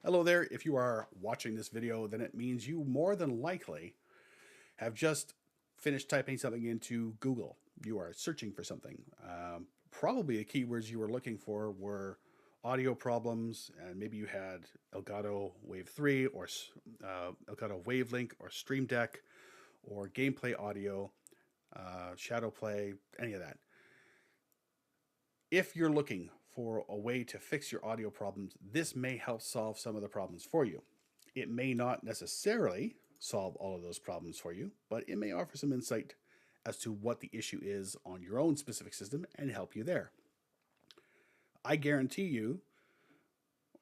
Hello there. If you are watching this video, then it means you more than likely have just finished typing something into Google. You are searching for something. Probably the keywords you were looking for were audio problems, and maybe you had Elgato Wave 3 or Elgato Wavelink or Stream Deck or gameplay audio, ShadowPlay, any of that. If you're looking for a way to fix your audio problems, this may help solve some of the problems for you. It may not necessarily solve all of those problems for you, but it may offer some insight as to what the issue is on your own specific system and help you there. I guarantee you,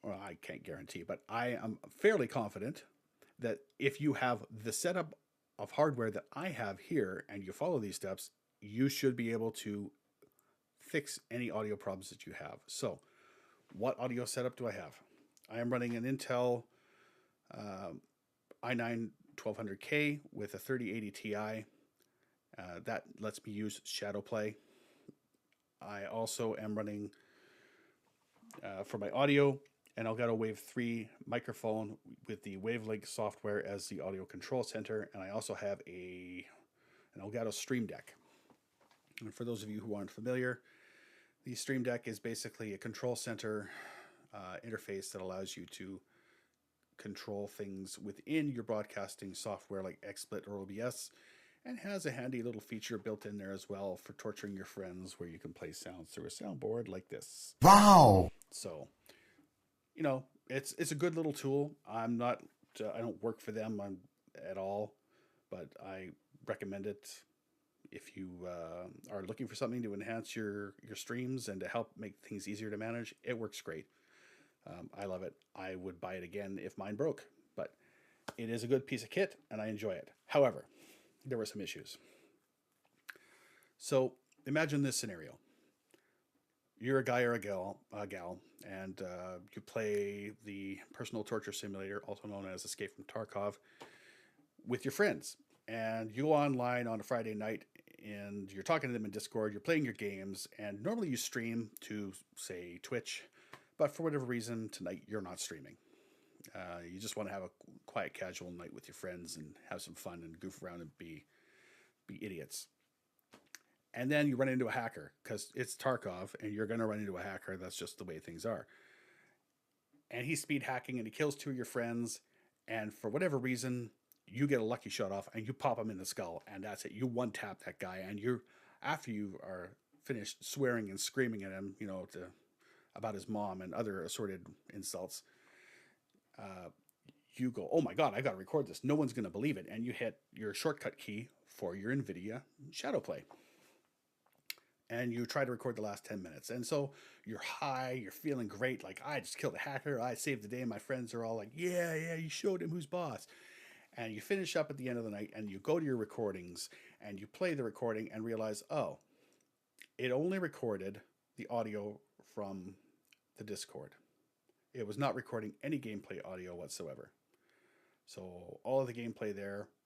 or I can't guarantee, but I am fairly confident that if you have the setup of hardware that I have here and you follow these steps, you should be able to fix any audio problems that you have. So, what audio setup do I have? I am running an Intel i9 1200K with a 3080 Ti. That lets me use ShadowPlay. I also am running for my audio an Elgato Wave 3 microphone with the Wavelink software as the audio control center, and I also have an Elgato Stream Deck. And for those of you who aren't familiar, the Stream Deck is basically a control center interface that allows you to control things within your broadcasting software like XSplit or OBS, and has a handy little feature built in there as well for torturing your friends where you can play sounds through a soundboard like this. Wow. So, you know, it's a good little tool. I don't work for them at all, but I recommend it if you are looking for something to enhance your streams and to help make things easier to manage. It works great. I love it. I would buy it again if mine broke, but it is a good piece of kit and I enjoy it. However, there were some issues. So imagine this scenario. You're a guy or a gal, and you play the personal torture simulator, also known as Escape from Tarkov, with your friends. And you go online on a Friday night and you're talking to them in Discord, you're playing your games, and normally you stream to, say, Twitch, but for whatever reason, tonight you're not streaming. You just want to have a quiet, casual night with your friends and have some fun and goof around and be idiots. And then you run into a hacker because it's Tarkov and you're going to run into a hacker. That's just the way things are. And he's speed hacking and he kills two of your friends. And for whatever reason, you get a lucky shot off and you pop him in the skull. And that's it. You one tap that guy. And after you are finished swearing and screaming at him, about his mom and other assorted insults, you go, oh my God, I got to record this. No one's going to believe it. And you hit your shortcut key for your Nvidia Shadowplay. And you try to record the last 10 minutes. And so you're high, you're feeling great. Like, I just killed a hacker. I saved the day. And my friends are all like, yeah, you showed him who's boss. And you finish up at the end of the night and you go to your recordings and you play the recording and realize, oh, it only recorded the audio from the Discord. It was not recording any gameplay audio whatsoever. So all of the gameplay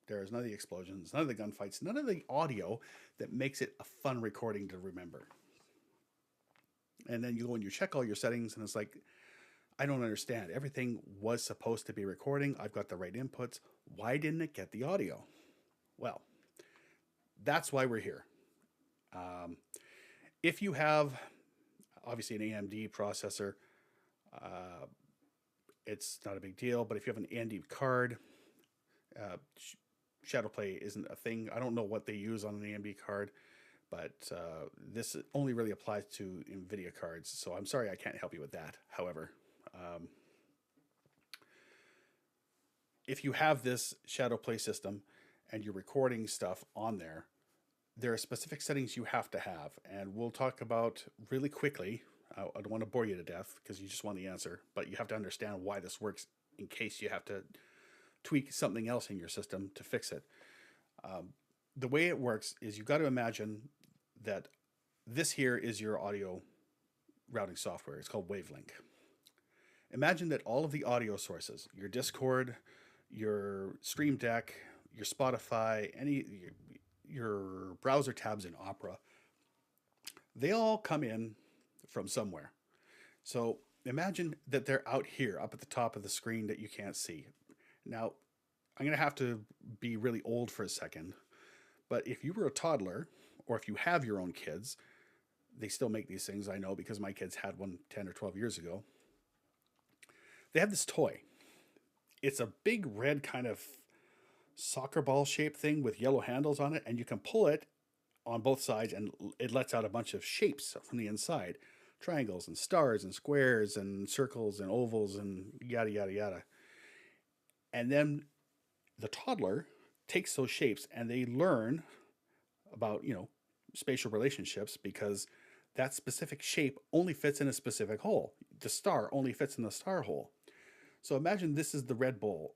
there's none of the explosions, none of the gunfights, none of the audio that makes it a fun recording to remember. And then you go and you check all your settings and it's like, I don't understand. Everything was supposed to be recording. I've got the right inputs. Why didn't it get the audio? Well, that's why we're here. If you have, obviously, an AMD processor, it's not a big deal. But if you have an AMD card, ShadowPlay isn't a thing. I don't know what they use on an AMD card, but this only really applies to Nvidia cards. So I'm sorry I can't help you with that. However, if you have this ShadowPlay system and you're recording stuff on there, there are specific settings you have to have. And we'll talk about really quickly. I don't want to bore you to death because you just want the answer, but you have to understand why this works in case you have to tweak something else in your system to fix it. The way it works is you've got to imagine that this here is your audio routing software. It's called Wavelink. Imagine that all of the audio sources, your Discord, your Stream Deck, your Spotify, your browser tabs in Opera, they all come in from somewhere. So imagine that they're out here up at the top of the screen that you can't see. Now, I'm going to have to be really old for a second, but if you were a toddler or if you have your own kids, they still make these things, I know, because my kids had one 10 or 12 years ago. They have this toy. It's a big red kind of soccer ball shaped thing with yellow handles on it, and you can pull it on both sides and it lets out a bunch of shapes from the inside. Triangles and stars and squares and circles and ovals and yada yada yada. And then the toddler takes those shapes and they learn about, spatial relationships, because that specific shape only fits in a specific hole. The star only fits in the star hole. So imagine this is the red ball,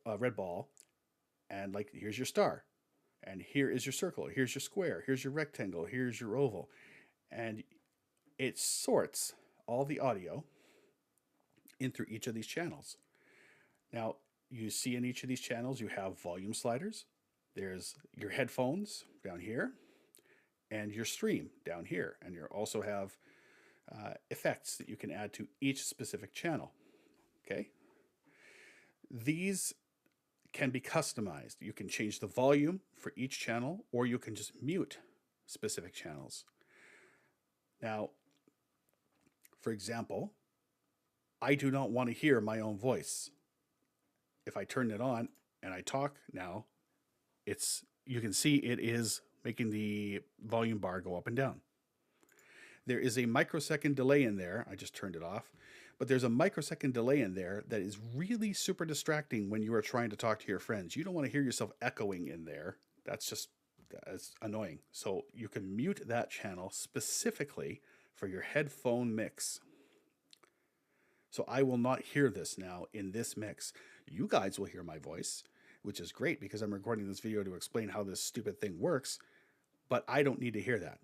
and like here's your star, and here is your circle, here's your square, here's your rectangle, here's your oval, and it sorts all the audio in through each of these channels. Now, you see in each of these channels, you have volume sliders. There's your headphones down here, and your stream down here. And you also have effects that you can add to each specific channel. Okay? These can be customized. You can change the volume for each channel, or you can just mute specific channels. Now, for example, I do not want to hear my own voice. If I turn it on and I talk now, you can see it is making the volume bar go up and down. There is a microsecond delay in there. I just turned it off. But there's a microsecond delay in there that is really super distracting when you are trying to talk to your friends. You don't want to hear yourself echoing in there. That's annoying. So you can mute that channel specifically for your headphone mix. So I will not hear this now in this mix. You guys will hear my voice, which is great because I'm recording this video to explain how this stupid thing works, but I don't need to hear that.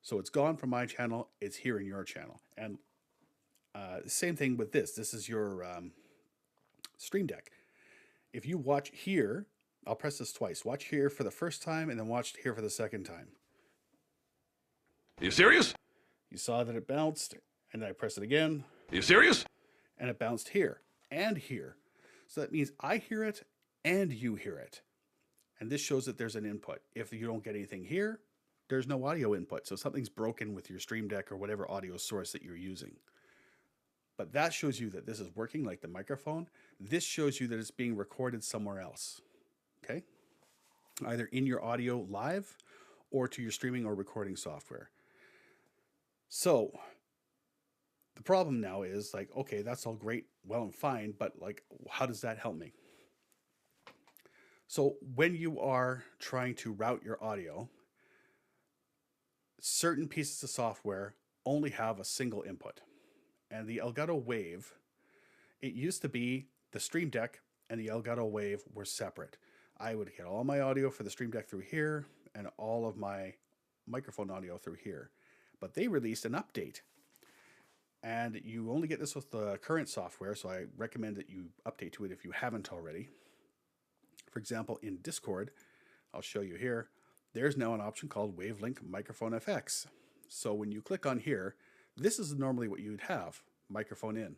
So it's gone from my channel, it's here in your channel. And same thing with this. This is your Stream Deck. If you watch here, I'll press this twice. Watch here for the first time and then watch here for the second time. Are you serious? You saw that it bounced, and then I press it again. Are you serious? And it bounced here and here. So that means I hear it and you hear it. And this shows that there's an input. If you don't get anything here, there's no audio input. So something's broken with your Stream Deck or whatever audio source that you're using. But that shows you that this is working, like the microphone. This shows you that it's being recorded somewhere else. Okay? Either in your audio live or to your streaming or recording software. So the problem now is like, okay, that's all great, well and fine, but like, how does that help me? So when you are trying to route your audio, certain pieces of software only have a single input. And the Elgato Wave, it used to be the Stream Deck and the Elgato Wave were separate. I would get all my audio for the Stream Deck through here and all of my microphone audio through here. But they released an update. And you only get this with the current software, so I recommend that you update to it if you haven't already. For example, in Discord, I'll show you here, there's now an option called Wavelink Microphone FX. So when you click on here, this is normally what you'd have, microphone in.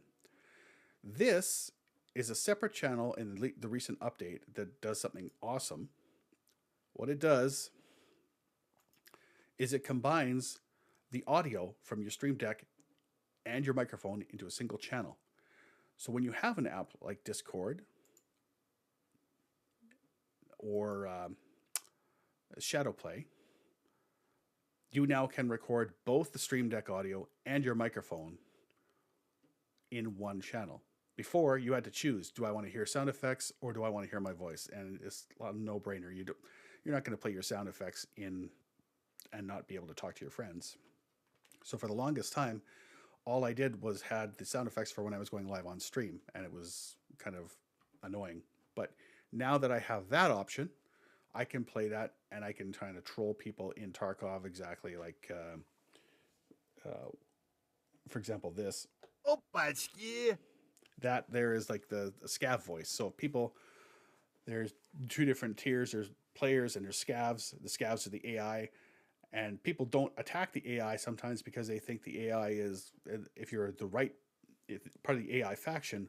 This is a separate channel in the recent update that does something awesome. What it does is it combines the audio from your Stream Deck and your microphone into a single channel. So when you have an app like Discord or ShadowPlay, you now can record both the Stream Deck audio and your microphone in one channel. Before, you had to choose, do I want to hear sound effects or do I want to hear my voice? And it's a no-brainer. You're not going to play your sound effects in and not be able to talk to your friends. So for the longest time, all I did was had the sound effects for when I was going live on stream, and it was kind of annoying. But now that I have that option, I can play that, and I can kind of troll people in Tarkov exactly like, for example, this. Oh, pesky. That there is like the scav voice. So people, there's two different tiers. There's players and there's scavs. The scavs are the AI. And people don't attack the AI sometimes because they think the AI is, if you're the right part of the AI faction,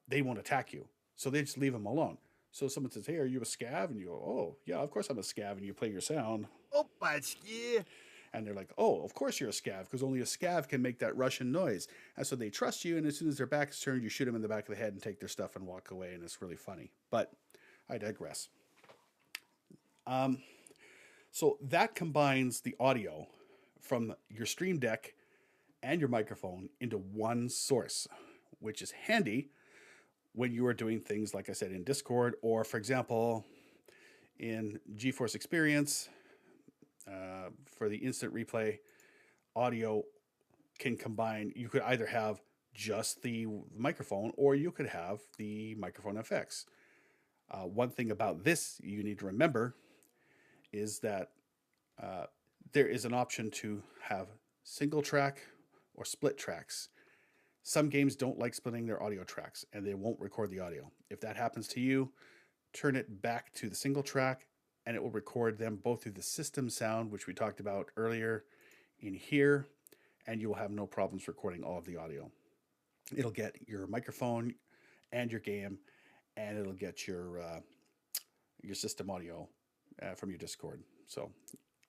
they won't attack you. So they just leave them alone. So someone says, "Hey, are you a scav?" And you go, "Oh, yeah, of course I'm a scav." And you play your sound, Pesky. and they're like, "Oh, of course you're a scav, because only a scav can make that Russian noise." And so they trust you, and as soon as their back is turned, you shoot them in the back of the head and take their stuff and walk away, and it's really funny. But I digress. So that combines the audio from your Stream Deck and your microphone into one source, which is handy when you are doing things, like I said, in Discord, or for example, in GeForce Experience, for the instant replay, audio can combine. You could either have just the microphone, or you could have the microphone FX. One thing about this you need to remember is that there is an option to have single track or split tracks. Some games don't like splitting their audio tracks, and they won't record the audio. If that happens to you, turn it back to the single track, and it will record them both through the system sound, which we talked about earlier in here, and you will have no problems recording all of the audio. It'll get your microphone and your game, and it'll get your system audio from your Discord. So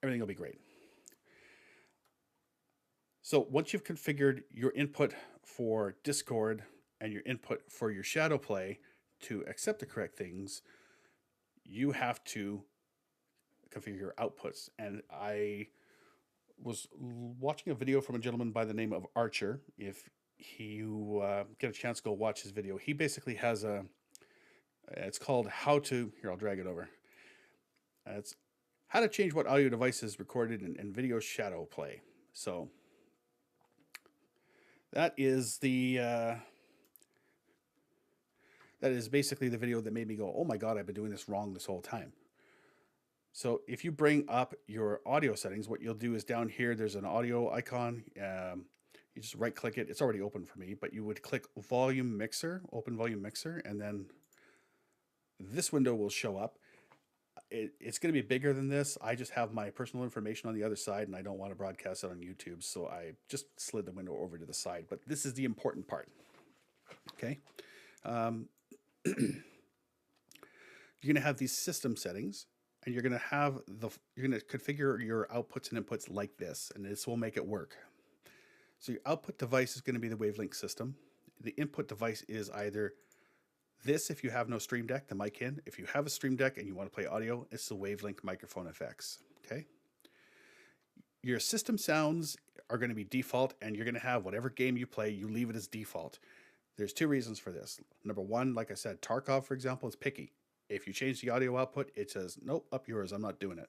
everything will be great. So once you've configured your input for Discord and your input for your ShadowPlay to accept the correct things, you have to configure your outputs. And I was watching a video from a gentleman by the name of Archer. If you get a chance, go watch his video. He basically has it's called How to, here, I'll drag it over. It's how to change what audio device is recorded in Nvidia Shadowplay. So that is basically the video that made me go, "Oh my God, I've been doing this wrong this whole time." So if you bring up your audio settings, what you'll do is down here, there's an audio icon. You just right click it. It's already open for me, but you would click volume mixer, open volume mixer, and then this window will show up. It's going to be bigger than this. I just have my personal information on the other side, and I don't want to broadcast it on YouTube, so I just slid the window over to the side. But this is the important part. Okay. You're going to have these system settings, and you're going to configure your outputs and inputs like this, and this will make it work. So your output device is going to be the Wavelink system. The input device is either this, if you have no Stream Deck, the mic in. If you have a Stream Deck and you want to play audio, it's the Wavelink microphone FX. Okay. Your system sounds are going to be default, and you're going to have whatever game you play, you leave it as default. There's two reasons for this. Number one, like I said, Tarkov, for example, is picky. If you change the audio output, it says, "Nope, up yours, I'm not doing it."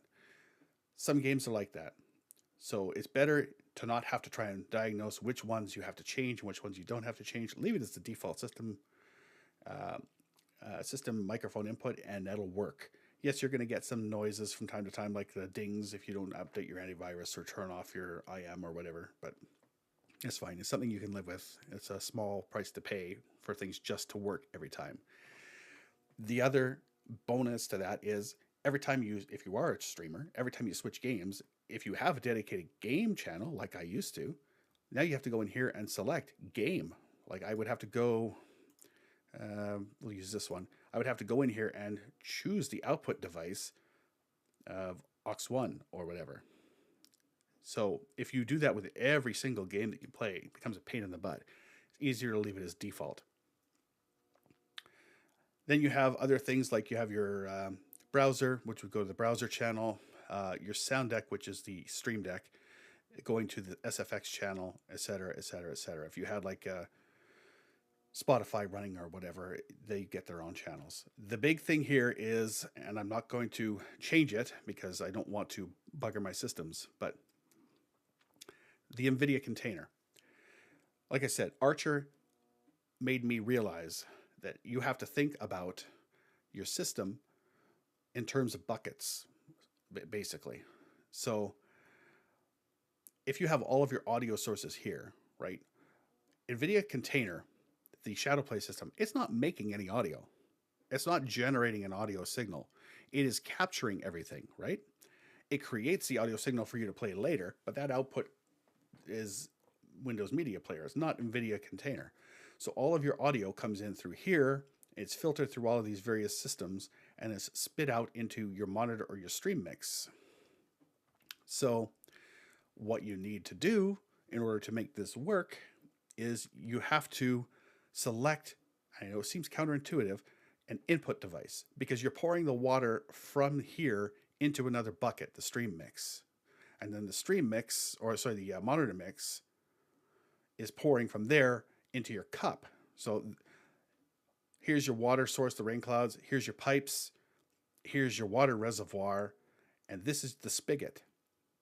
Some games are like that. So it's better to not have to try and diagnose which ones you have to change and which ones you don't have to change. Leave it as the default system microphone input, and that'll work. Yes, you're going to get some noises from time to time, like the dings if you don't update your antivirus or turn off your IM or whatever, but it's fine. It's something you can live with. It's a small price to pay for things just to work every time. The other bonus to that is every time if you are a streamer, every time you switch games, if you have a dedicated game channel like I used to, now you have to go in here and select game. Like I would have to go, we'll use this one. I would have to go in here and choose the output device of aux1 or whatever. So if you do that with every single game that you play, it becomes a pain in the butt. It's easier to leave it as default. Then you have other things like you have your browser, which would go to the browser channel, your sound deck, which is the Stream Deck, going to the SFX channel, etc., etc., etc. If you had like Spotify running or whatever, they get their own channels. The big thing here is, and I'm not going to change it because I don't want to bugger my systems, but the NVIDIA container. Like I said, Archer made me realize that you have to think about your system in terms of buckets, basically. So if you have all of your audio sources here, right? NVIDIA container, the ShadowPlay system, it's not making any audio. It's not generating an audio signal. It is capturing everything, right? It creates the audio signal for you to play later, but that output is Windows Media Player. It's not Nvidia Container. So all of your audio comes in through here. It's filtered through all of these various systems and it's spit out into your monitor or your stream mix. So what you need to do in order to make this work is you have to select, I know it seems counterintuitive, an input device, because you're pouring the water from here into another bucket, the stream mix. And then the stream mix, or sorry, the monitor mix is pouring from there into your cup. So here's your water source, the rain clouds. Here's your pipes. Here's your water reservoir. And this is the spigot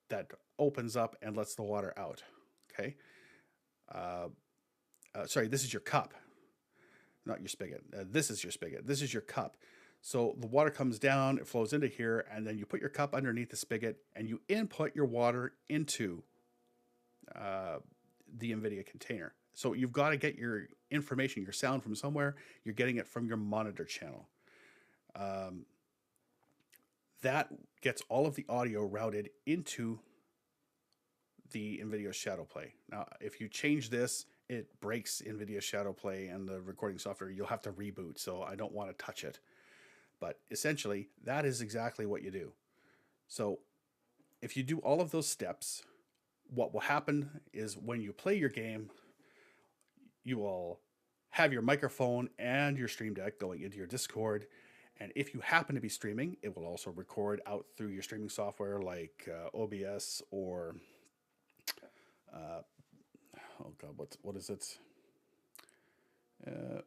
that opens up and lets the water out. Okay. Sorry, this is your cup, not your spigot. This is your spigot. This is your cup. So the water comes down, it flows into here, and then you put your cup underneath the spigot and you input your water into the Nvidia container. So you've got to get your information, your sound from somewhere. You're getting it from your monitor channel. That gets all of the audio routed into the Nvidia Shadowplay. Now, if you change this, it breaks Nvidia Shadowplay and the recording software. You'll have to reboot, so I don't want to touch it. But essentially, that is exactly what you do. So if you do all of those steps, what will happen is when you play your game, you will have your microphone and your Stream Deck going into your Discord. And if you happen to be streaming, it will also record out through your streaming software like OBS or, oh God, what is it?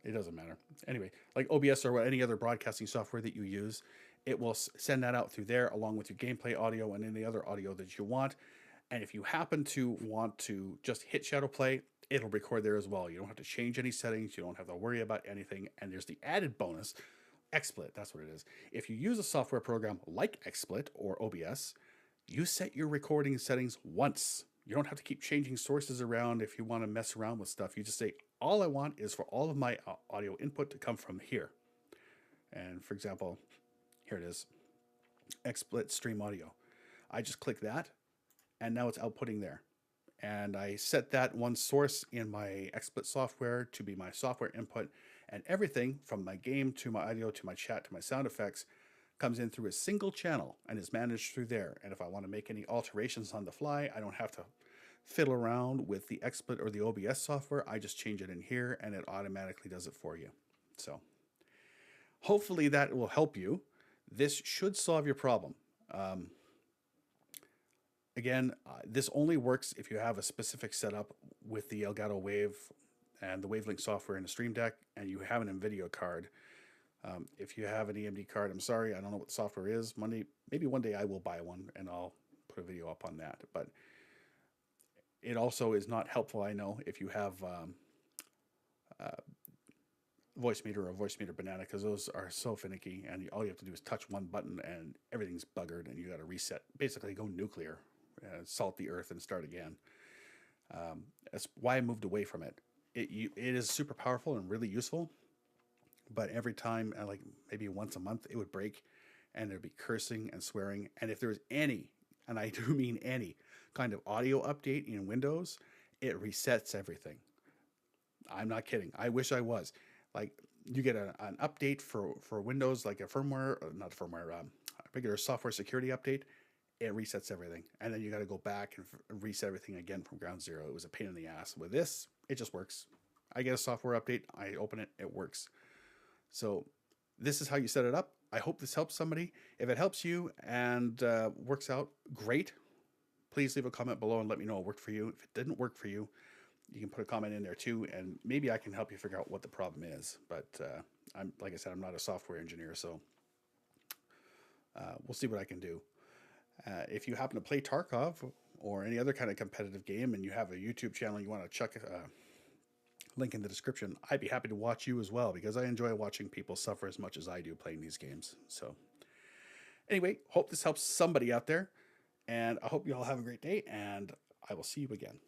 It doesn't matter. Anyway, like OBS or any other broadcasting software that you use, it will send that out through there along with your gameplay audio and any other audio that you want. And if you happen to want to just hit Shadowplay, it'll record there as well. You don't have to change any settings. You don't have to worry about anything. And there's the added bonus, XSplit, that's what it is. If you use a software program like XSplit or OBS, you set your recording settings once. You don't have to keep changing sources around if you want to mess around with stuff. You just say, all I want is for all of my audio input to come from here. And for example, here it is, XSplit stream audio. I just click that and now it's outputting there. And I set that one source in my XSplit software to be my software input, and everything from my game to my audio to my chat to my sound effects comes in through a single channel and is managed through there. And if I want to make any alterations on the fly, I don't have to fiddle around with the XSplit or the OBS software. I just change it in here and it automatically does it for you. So hopefully that will help you. This should solve your problem. Again, this only works if you have a specific setup with the Elgato Wave and the Wavelink software in the Stream Deck and you have an Nvidia card. If you have an AMD card, I'm sorry, I don't know what the software is. Maybe one day I will buy one and I'll put a video up on that. But it also is not helpful, I know, if you have VoiceMeeter or VoiceMeeter Banana, because those are so finicky and all you have to do is touch one button and everything's buggered and you got to reset, basically go nuclear, salt the earth and start again. That's why I moved away from it. It is super powerful and really useful. But every time, like maybe once a month, it would break and there'd be cursing and swearing. And if there was any, and I do mean any, kind of audio update in Windows, it resets everything. I'm not kidding. I wish I was. Like you get an update for Windows, like a firmware, not a firmware, a regular software security update, it resets everything. And then you got to go back and reset everything again from ground zero. It was a pain in the ass. With this, it just works. I get a software update, I open it, it works. So this is how you set it up. I hope this helps somebody. If it helps you and works out, great. Please leave a comment below and let me know it worked for you. If it didn't work for you, you can put a comment in there too, and maybe I can help you figure out what the problem is. But like I said, I'm not a software engineer, so we'll see what I can do. If you happen to play Tarkov or any other kind of competitive game and you have a YouTube channel you want to check link in the description, I'd be happy to watch you as well, because I enjoy watching people suffer as much as I do playing these games. So anyway, hope this helps somebody out there, and I hope you all have a great day, and I will see you again.